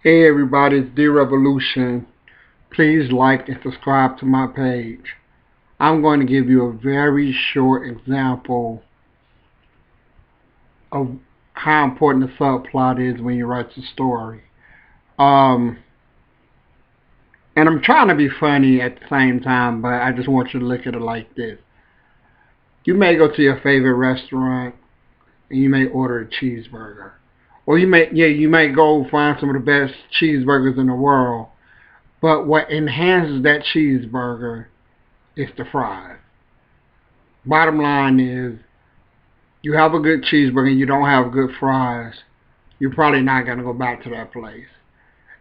Hey everybody, it's D Revolution. Please like and subscribe to my page. I'm going to give you a very short example of how important the subplot is when you write the story. Um, and I'm trying to be funny at the same time, but I just want you to look at it like this. You may go to your favorite restaurant and you may order a cheeseburger. Or you may go find some of the best cheeseburgers in the world. But what enhances that cheeseburger is the fries. Bottom line is, you have a good cheeseburger and you don't have good fries, you're probably not going to go back to that place.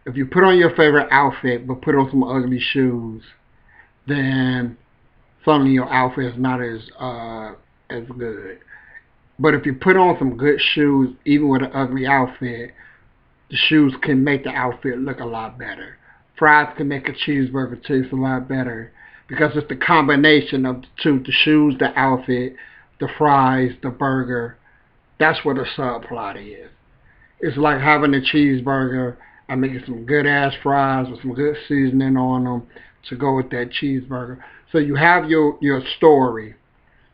If you put on your favorite outfit but put on some ugly shoes, then suddenly your outfit is not as good. But if you put on some good shoes, even with an ugly outfit, the shoes can make the outfit look a lot better. Fries can make a cheeseburger taste a lot better because it's the combination of the two, the shoes, the outfit, the fries, the burger. That's what a subplot is. It's like having a cheeseburger and making some good ass fries with some good seasoning on them to go with that cheeseburger. So you have your story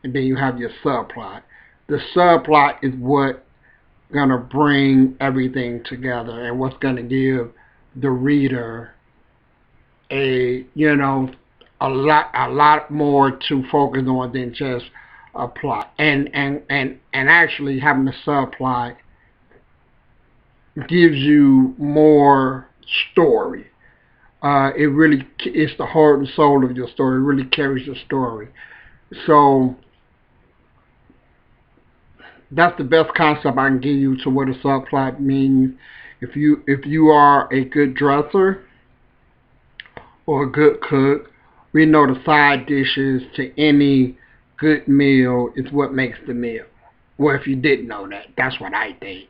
and then you have your subplot. The subplot is what gonna bring everything together and what's gonna give the reader a lot more to focus on than just a plot. And actually having the subplot gives you more story. It's the heart and soul of your story. It really carries your story. So that's the best concept I can give you to what a subplot means. If you are a good dresser or a good cook, we know the side dishes to any good meal is what makes the meal. Well, if you didn't know that, that's what I think.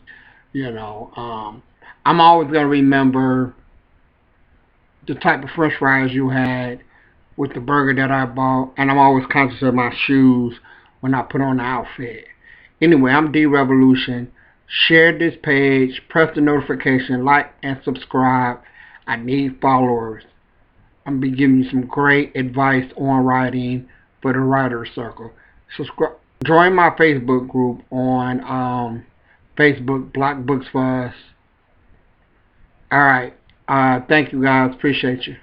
I'm always gonna remember the type of French fries you had with the burger that I bought, and I'm always conscious of my shoes when I put on the outfit. Anyway, I'm D Revolution. Share this page, press the notification, like and subscribe. I need followers. I'm gonna be giving you some great advice on writing for the writer's circle. Subscribe. Join my Facebook group on Facebook, Black Books for Us. All right. Thank you guys. Appreciate you.